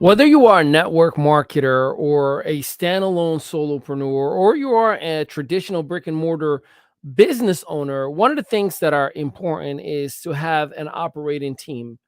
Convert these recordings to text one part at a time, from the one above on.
Whether you are a network marketer or a standalone solopreneur, or you are a traditional brick and mortar business owner, one of the things that are important is to have an operating team,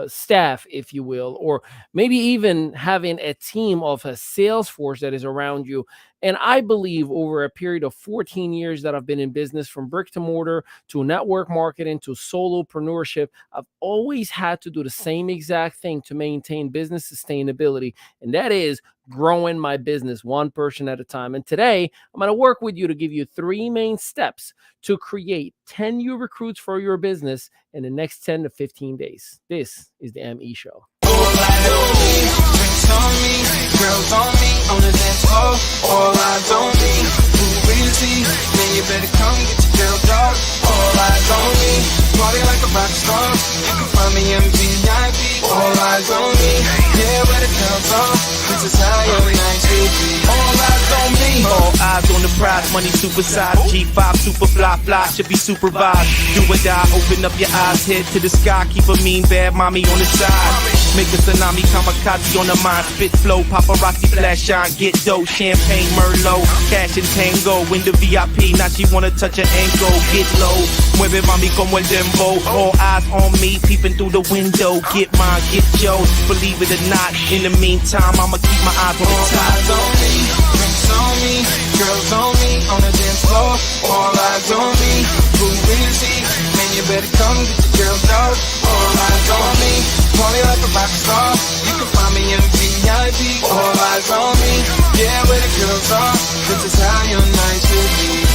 staff, if you will, or maybe even having a team of a sales force that is around you. And I believe over a period of 14 years that I've been in business, from brick to mortar to network marketing to solopreneurship, I've always had to do the same exact thing to maintain business sustainability, and that is growing my business one person at a time. And today, I'm going to work with you to give you three main steps to create 10 new recruits for your business in the next 10 to 15 days. This is the ME Show. Drinks on me, girls on me, on the dance floor. All eyes on me, who busy? Man, you better come get your girl, dog. All eyes on me, party like a rock star. You can find me MVIP. All eyes on me, yeah, where the girls are. This is how your night should be. All eyes on me, all eyes on the prize, money supersized. G5 super fly, should be supervised. Do or die, open up your eyes, head to the sky. Keep a mean bad mommy on the side. Make a tsunami, kamikaze on the mind. Spit flow, paparazzi flash shine. Get dough, champagne, Merlot. Cash and tango, in the VIP. Now she wanna touch her ankle. Get low, mueve mami como el dembow. All eyes on me, peeping through the window. Get mine, get yours, believe it or not. In the meantime, I'ma keep my eyes on the all top. eyes on me, drinks on me, girls on me, on the dance floor. All eyes on me, who busy? Man, you better come get your girl, dog. All eyes on me, party like a rock star. You can find me in VIP. All eyes on me, yeah, where the girls are. This is how your night should be.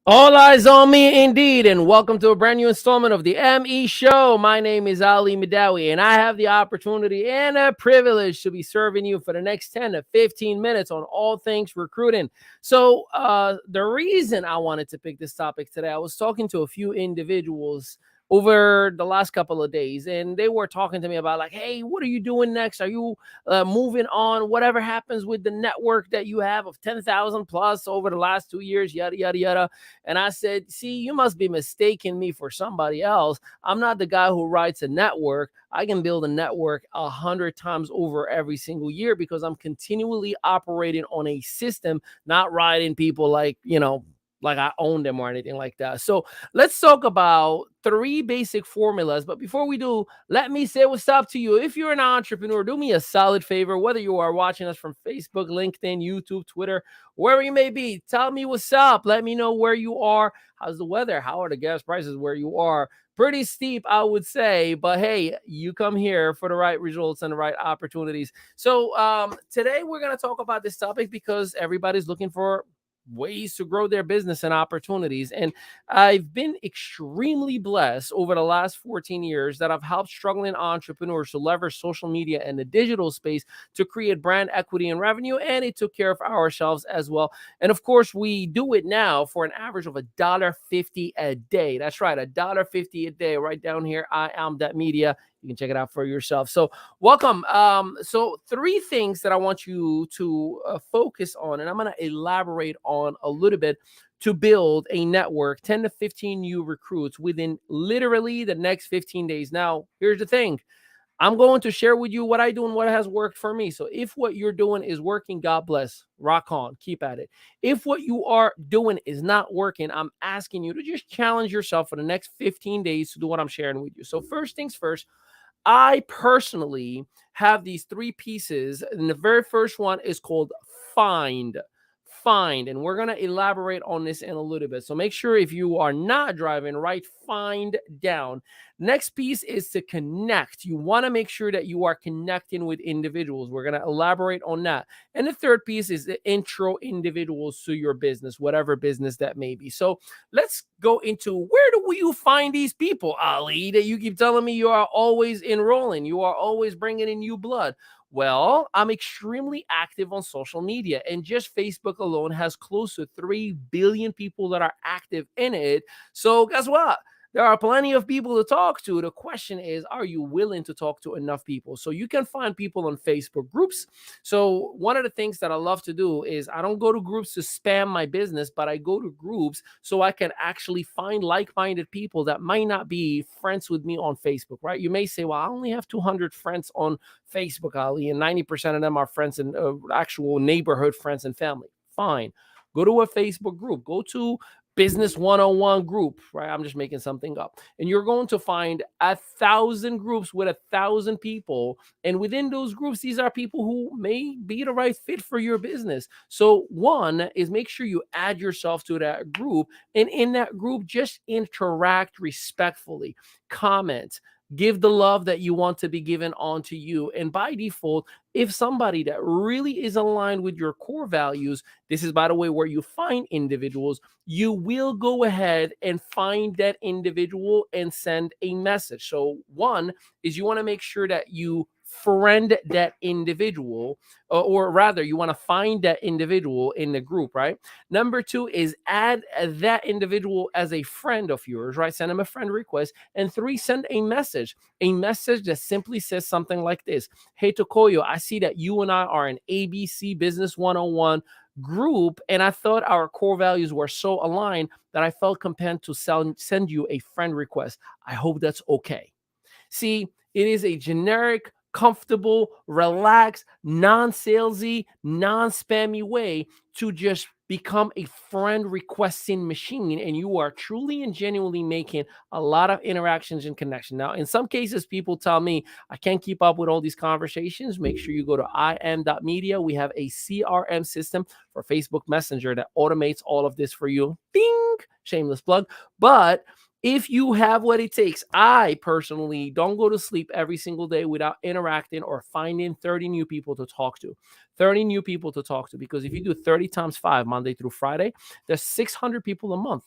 All eyes on me indeed, and welcome to a brand new installment of the ME Show. My name is Ali Madawi, and I have the opportunity and a privilege to be serving you for the next 10 to 15 minutes on all things recruiting. So the reason I wanted to pick this topic today, I was talking to a few individuals over the last couple of days, and they were talking to me about, like, hey, what are you doing next? Are you moving on? Whatever happens with the network that you have of 10,000 plus over the last 2 years, yada yada yada. And I said, see, you must be mistaking me for somebody else. I'm not the guy who writes a network. I can build a network 100 times over every single year because I'm continually operating on a system, not writing people like I own them or anything like that. So let's talk about three basic formulas. But before we do, let me say what's up to you. If you're an entrepreneur, do me a solid favor, whether you are watching us from Facebook, LinkedIn, YouTube, Twitter, wherever you may be, tell me what's up. Let me know where you are. How's the weather? How are the gas prices where you are? Pretty steep, I would say, but hey, you come here for the right results and the right opportunities. So today we're going to talk about this topic because everybody's looking for ways to grow their business and opportunities. And I've been extremely blessed over the last 14 years that I've helped struggling entrepreneurs to leverage social media and the digital space to create brand equity and revenue. And it took care of ourselves as well. And of course, we do it now for an average of $1.50 a day. That's right, $1.50 a day. Right down here, I am that media. You can check it out for yourself. So welcome. So three things that I want you to focus on, and I'm going to elaborate on a little bit, to build a network, 10 to 15 new recruits within literally the next 15 days. Now, here's the thing. I'm going to share with you what I do and what has worked for me. So if what you're doing is working, God bless, rock on, keep at it. If what you are doing is not working, I'm asking you to just challenge yourself for the next 15 days to do what I'm sharing with you. So first things first, I personally have these three pieces, and the very first one is called find. Find, and we're going to elaborate on this in a little bit. So make sure, if you are not driving, write find down. Next piece is to connect. You want to make sure that you are connecting with individuals. We're going to elaborate on that. And the third piece is the intro individuals to your business, whatever business that may be. So let's go into, where do you find these people, Ali, that you keep telling me you are always enrolling, you are always bringing in new blood? Well, I'm extremely active on social media, and just Facebook alone has close to 3 billion people that are active in it. So guess what? There are plenty of people to talk to. The question is, are you willing to talk to enough people? So you can find people on Facebook groups. So one of the things that I love to do is I don't go to groups to spam my business, but I go to groups so I can actually find like-minded people that might not be friends with me on Facebook, right? You may say, well, I only have 200 friends on Facebook, Ali, and 90% of them are friends and actual neighborhood friends and family. Fine. Go to a Facebook group. Go to Business 101 group, right? I'm just making something up. And you're going to find 1,000 groups with 1,000 people. And within those groups, these are people who may be the right fit for your business. So one is make sure you add yourself to that group. And in that group, just interact respectfully, comment, give the love that you want to be given onto you. And by default, if somebody that really is aligned with your core values, this is, by the way, where you find individuals, you will go ahead and find that individual and send a message. So one is you want to make sure that you friend that individual, or rather you want to find that individual in the group, right? Number two is add that individual as a friend of yours, right? Send them a friend request. And three, send a message that simply says something like this: hey, Tokoyo, I see that you and I are an ABC Business 101 group, and I thought our core values were so aligned that I felt compelled to send you a friend request. I hope that's okay. See, it is a generic, comfortable, relaxed, non-salesy, non-spammy way to just become a friend requesting machine, and you are truly and genuinely making a lot of interactions and connection. Now, in some cases, people tell me I can't keep up with all these conversations. Make sure you go to im.media. We have a CRM system for Facebook Messenger that automates all of this for you. Ding! Shameless plug. But if you have what it takes, I personally don't go to sleep every single day without interacting or finding 30 new people to talk to. 30 new people to talk to, because if you do 30 times 5, Monday through Friday, there's 600 people a month.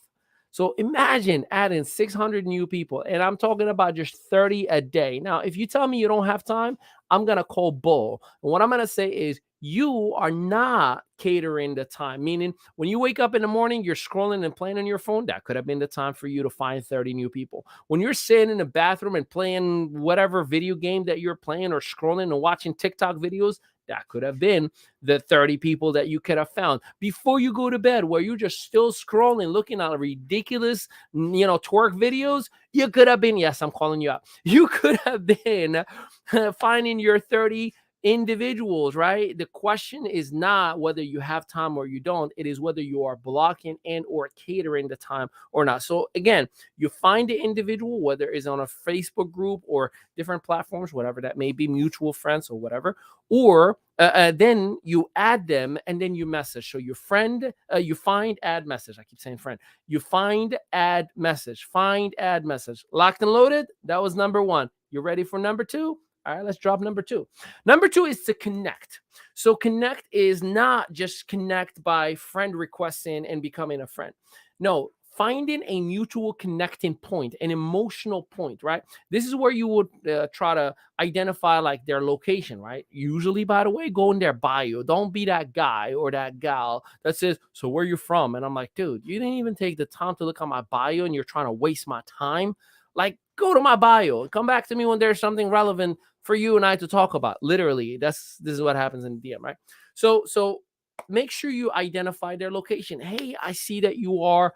So imagine adding 600 new people, and I'm talking about just 30 a day. Now, if you tell me you don't have time, I'm going to call bull. And what I'm going to say is you are not catering the time, meaning when you wake up in the morning, you're scrolling and playing on your phone. That could have been the time for you to find 30 new people. When you're sitting in the bathroom and playing whatever video game that you're playing, or scrolling and watching TikTok videos, that could have been the 30 people that you could have found. Before you go to bed, where you're just still scrolling, looking at ridiculous, twerk videos, you could have been, yes, I'm calling you out. You could have been finding your 30 individuals, right? The question is not whether you have time or you don't. It is whether you are blocking and or catering the time or not. So again, you find the individual, whether it's on a Facebook group or different platforms, whatever that may be, mutual friends or whatever, or then you add them and then you message. So you find, add message. I keep saying friend. You find, add message. Find, add message. Locked and loaded. That was number one. You ready for number two? All right, let's drop number two. Number two is to connect. So connect is not just connect by friend requesting and becoming a friend. No, finding a mutual connecting point, an emotional point, right? This is where you would try to identify like their location, right? Usually, by the way, go in their bio. Don't be that guy or that gal that says, so where you from? And I'm like, dude, you didn't even take the time to look at my bio and you're trying to waste my time. Like, go to my bio and come back to me when there's something relevant for you and I to talk about. Literally, this is what happens in DM, right? So make sure you identify their location. Hey, I see that you are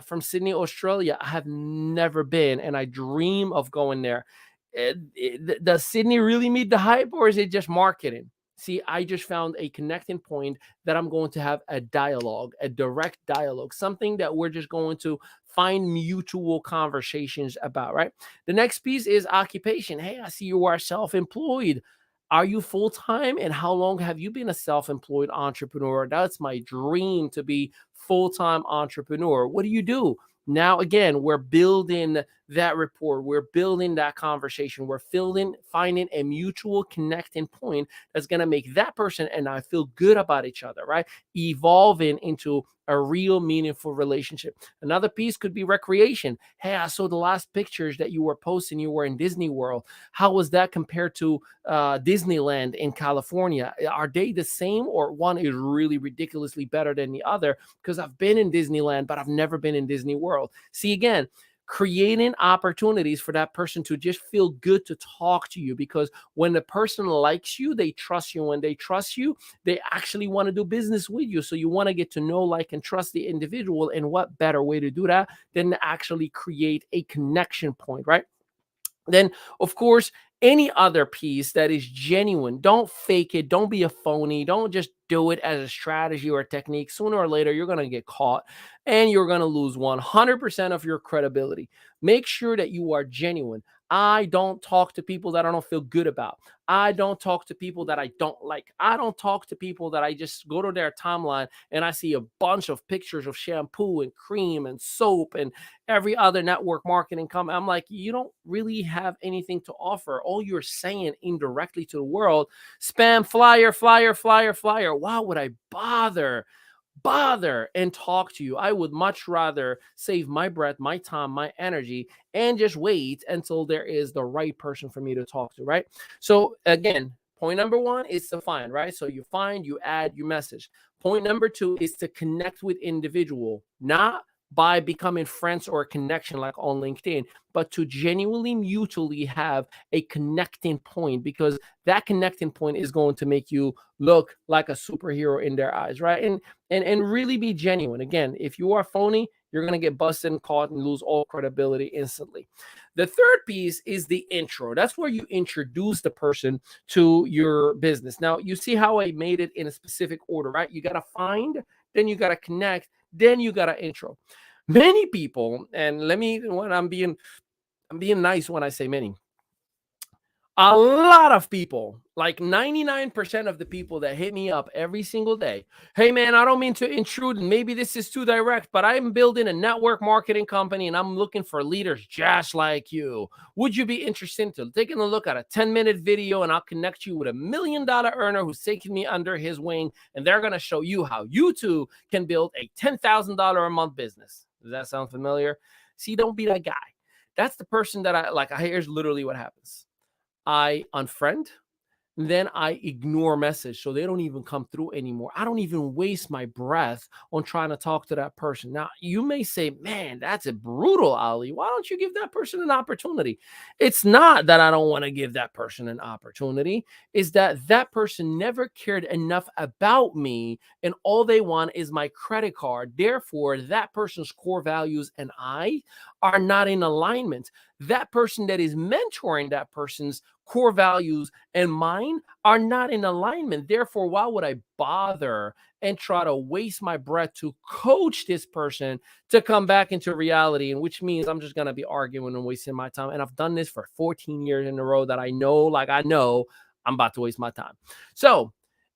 from Sydney, Australia. I have never been, and I dream of going there. Does Sydney really meet the hype, or is it just marketing? See, I just found a connecting point that I'm going to have a dialogue, a direct dialogue, something that we're just going to find mutual conversations about, right? The next piece is occupation. Hey, I see you are self-employed. Are you full-time? And how long have you been a self-employed entrepreneur? That's my dream, to be full-time entrepreneur. What do you do? Now, again, we're building that rapport. We're building that conversation. We're finding a mutual connecting point that's going to make that person and I feel good about each other, right? Evolving into a real meaningful relationship. Another piece could be recreation. Hey, I saw the last pictures that you were posting. You were in Disney World. How was that compared to Disneyland in California? Are they the same, or one is really ridiculously better than the other? Because I've been in Disneyland, but I've never been in Disney World. See, again, creating opportunities for that person to just feel good to talk to you, because when the person likes you, they trust you. When they trust you, they actually want to do business with you. So you want to get to know, like, and trust the individual. And what better way to do that than to actually create a connection point, right? Then, of course, any other piece that is genuine, don't fake it. Don't be a phony. Don't just do it as a strategy or a technique. Sooner or later, you're going to get caught and you're going to lose 100% of your credibility. Make sure that you are genuine. I don't talk to people that I don't feel good about. I don't talk to people that I don't like. I don't talk to people that I just go to their timeline and I see a bunch of pictures of shampoo and cream and soap and every other network marketing company. I'm like, you don't really have anything to offer. All you're saying indirectly to the world, spam, flyer, flyer, flyer, flyer. Why would I bother and talk to you? I would much rather save my breath, my time, my energy, and just wait until there is the right person for me to talk to, right? So again, point number one is to find, right? So you find, you add, you message. Point number two is to connect with individual, not by becoming friends or a connection like on LinkedIn, but to genuinely mutually have a connecting point, because that connecting point is going to make you look like a superhero in their eyes, right? And really be genuine. Again, if you are phony, you're going to get busted and caught and lose all credibility instantly. The third piece is the intro. That's where you introduce the person to your business. Now, you see how I made it in a specific order, right? You got to find, then you got to connect, then you got to intro. Many people, and when I'm being nice when I say many, a lot of people, like 99% of the people that hit me up every single day, hey man, I don't mean to intrude, and maybe this is too direct, but I'm building a network marketing company and I'm looking for leaders just like you. Would you be interested in taking a look at a 10-minute video, and I'll connect you with $1 million earner who's taking me under his wing, and they're going to show you how you too can build a $10,000 a month business. Does that sound familiar? See, don't be that guy. That's the person that I like. Here's literally what happens. I unfriend, then I ignore message, so they don't even come through anymore. I don't even waste my breath on trying to talk to that person. Now, you may say, man, that's a brutal, Ali. Why don't you give that person an opportunity? It's not that I don't want to give that person an opportunity. It's that that person never cared enough about me, and all they want is my credit card. Therefore, that person's core values and I are not in alignment. That person that is mentoring that person's core values and mine are not in alignment. Therefore, why would I bother and try to waste my breath to coach this person to come back into reality? And which means I'm just going to be arguing and wasting my time. And I've done this for 14 years in a row that I know I'm about to waste my time. So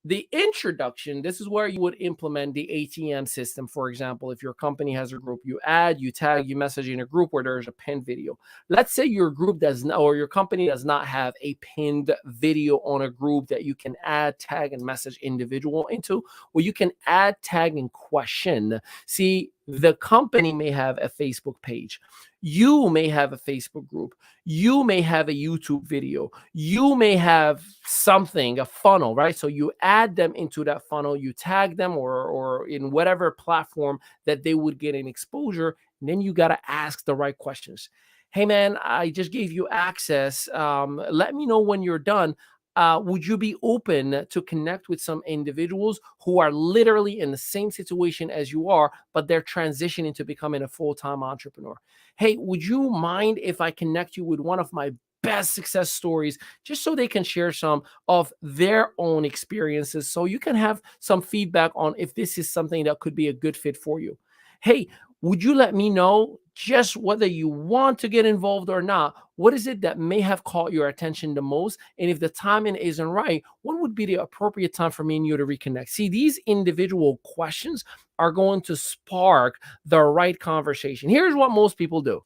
the introduction, this is where you would implement the ATM system. For example, if your company has a group, you add, you tag, you message in a group where there's a pinned video. Let's say your group does not, or your company does not have a pinned video on a group that you can add, tag, and message individual into. Well, you can add, tag, and question. See, the company may have a Facebook page. You may have a Facebook group. You may have a YouTube video. You may have something, a funnel, right? So you add them into that funnel, you tag them or in whatever platform that they would get an exposure. And then you got to ask the right questions. Hey, man, I just gave you access. Let me know when you're done. Would you be open to connect with some individuals who are literally in the same situation as you are, but they're transitioning to becoming a full-time entrepreneur? Hey, would you mind if I connect you with one of my best success stories, just so they can share some of their own experiences, so you can have some feedback on if this is something that could be a good fit for you? Hey, would you let me know just whether you want to get involved or not? What is it that may have caught your attention the most? And if the timing isn't right, what would be the appropriate time for me and you to reconnect? See, these individual questions are going to spark the right conversation. Here's what most people do.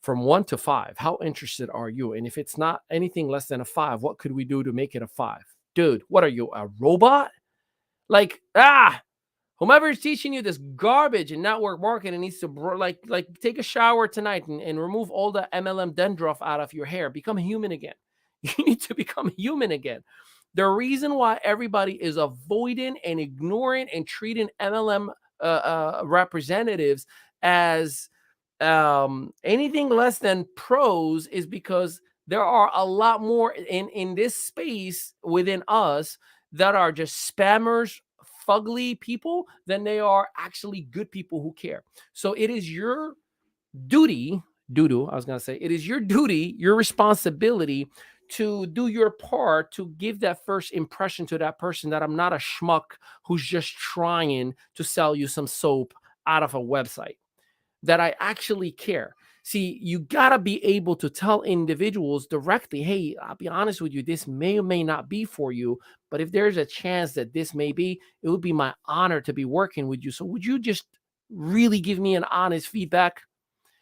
From 1 to 5, how interested are you? And if it's not anything less than a 5, what could we do to make it a 5? Dude, what are you, a robot? Like, whomever is teaching you this garbage in network marketing needs to take a shower tonight and remove all the MLM dandruff out of your hair. Become human again. You need to become human again. The reason why everybody is avoiding and ignoring and treating MLM representatives as anything less than pros is because there are a lot more in this space within us that are just spammers, fugly people than they are actually good people who care. So it is your duty, I was going to say, it is your duty, your responsibility to do your part to give that first impression to that person that I'm not a schmuck who's just trying to sell you some soap out of a website, that I actually care. See, you got to be able to tell individuals directly, hey, I'll be honest with you, this may or may not be for you, but if there's a chance that this may be, it would be my honor to be working with you. So would you just really give me an honest feedback?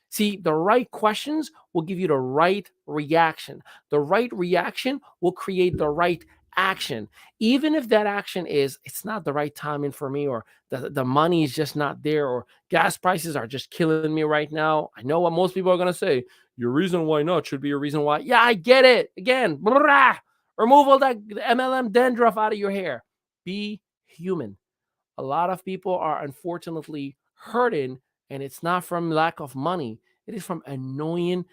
See, the right questions will give you the right reaction. The right reaction will create the right action. Even if that action is, it's not the right timing for me, or the money is just not there, or gas prices are just killing me right now. I know what most people are going to say. Your reason why not should be your reason why. Yeah, I get it. Again, remove all that MLM dandruff out of your hair. Be human. A lot of people are unfortunately hurting, and it's not from lack of money. It is from annoying,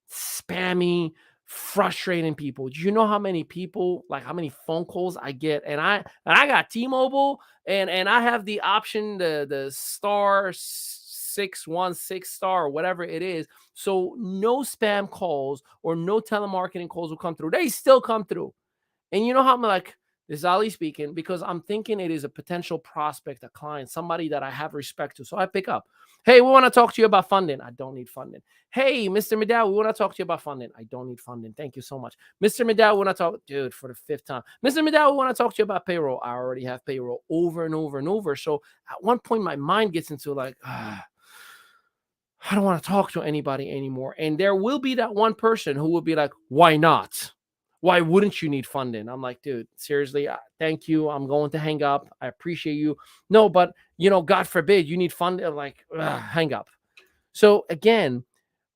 spammy, frustrating people. Do you know how many people, like how many phone calls I get? And I got T-Mobile, and I have the option, the star 616 star or whatever it is. So no spam calls or no telemarketing calls will come through. They still come through. And you know how I'm like, this is Ali speaking, because I'm thinking it is a potential prospect, a client, somebody that I have respect to. So I pick up. Hey, we want to talk to you about funding. I don't need funding. Hey, Mr. Medal, we want to talk to you about funding. I don't need funding. Thank you so much. Mr. Medal, we want to talk, dude, for the 5th time. Mr. Medal, we want to talk to you about payroll. I already have payroll over and over and over. So at one point, my mind gets into like, I don't want to talk to anybody anymore. And there will be that one person who will be like, why not? Why wouldn't you need funding? I'm like, dude, seriously, thank you. I'm going to hang up. I appreciate you. No, but, God forbid you need funding. I'm like, hang up. So again,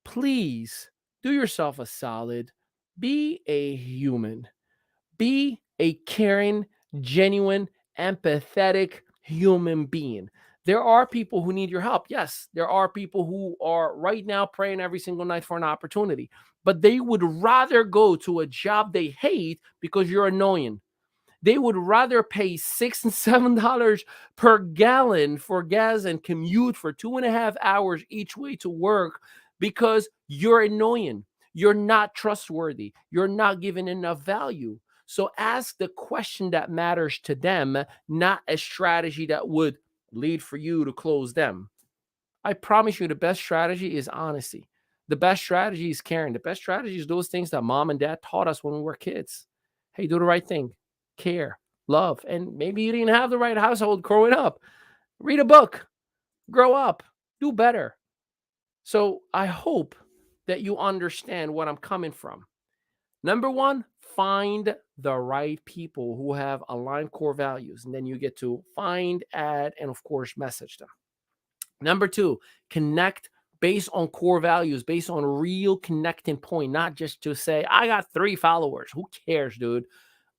please do yourself a solid. Be a human. Be a caring, genuine, empathetic human being. There are people who need your help. Yes, there are people who are right now praying every single night for an opportunity, but they would rather go to a job they hate because you're annoying. They would rather pay $6 and $7 per gallon for gas and commute for 2.5 hours each way to work because you're annoying. You're not trustworthy. You're not giving enough value. So ask the question that matters to them, not a strategy that would lead for you to close them. I promise you, the best strategy is honesty. The best strategy is caring. The best strategy is those things that mom and dad taught us when we were kids. Hey, do the right thing, care, love. And maybe you didn't have the right household growing up. Read a book, grow up, do better. So I hope that you understand what I'm coming from. Number one, find the right people who have aligned core values. And then you get to find, add, and of course, message them. Number two, connect based on core values, based on real connecting point, not just to say, I got 3 followers. Who cares, dude?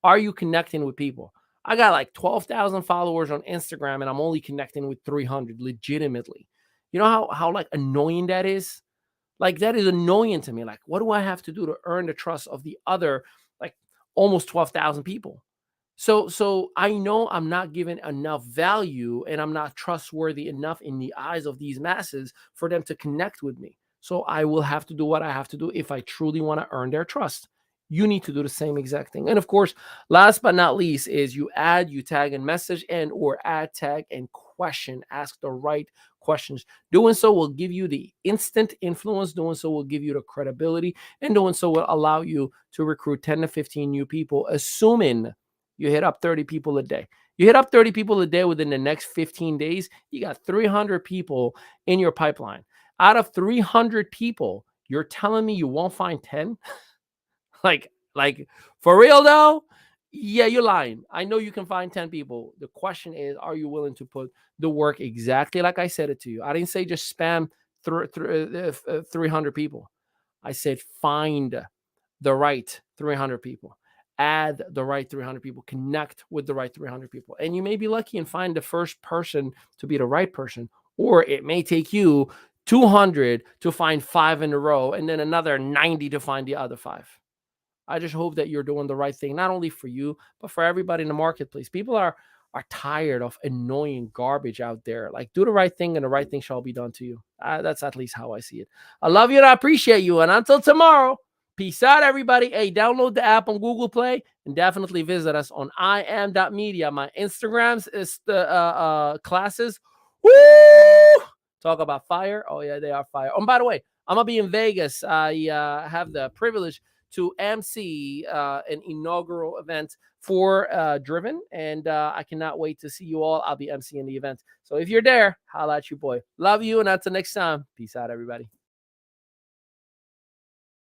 Are you connecting with people? I got like 12,000 followers on Instagram and I'm only connecting with 300 legitimately. You know how like annoying that is? Like that is annoying to me. Like, what do I have to do to earn the trust of the other, like almost 12,000 people? So I know I'm not giving enough value and I'm not trustworthy enough in the eyes of these masses for them to connect with me. So I will have to do what I have to do if I truly want to earn their trust. You need to do the same exact thing. And of course, last but not least is you add, you tag and message, and or add, tag, and question. Ask the right questions. Doing so will give you the instant influence. Doing so will give you the credibility. And doing so will allow you to recruit 10 to 15 new people, assuming you hit up 30 people a day. You hit up 30 people a day within the next 15 days, you got 300 people in your pipeline. Out of 300 people, you're telling me you won't find 10? like for real though? Yeah, you're lying. I know you can find 10 people. The question is, are you willing to put the work exactly like I said it to you? I didn't say just spam 300 people. I said find the right 300 people. Add the right 300 people, connect with the right 300 people. And you may be lucky and find the first person to be the right person, or it may take you 200 to find 5 in a row, and then another 90 to find the other 5. I just hope that you're doing the right thing, not only for you, but for everybody in the marketplace. People are tired of annoying garbage out there. Like, do the right thing, and the right thing shall be done to you. That's at least how I see it. I love you and I appreciate you. And until tomorrow, peace out, everybody. Hey, download the app on Google Play and definitely visit us on iam.media. My Instagrams is the classes. Woo! Talk about fire. Oh, yeah, they are fire. Oh, and by the way, I'm going to be in Vegas. I have the privilege to MC an inaugural event for Driven, and I cannot wait to see you all. I'll be MCing the event. So if you're there, holla at your boy. Love you, and until next time, peace out, everybody.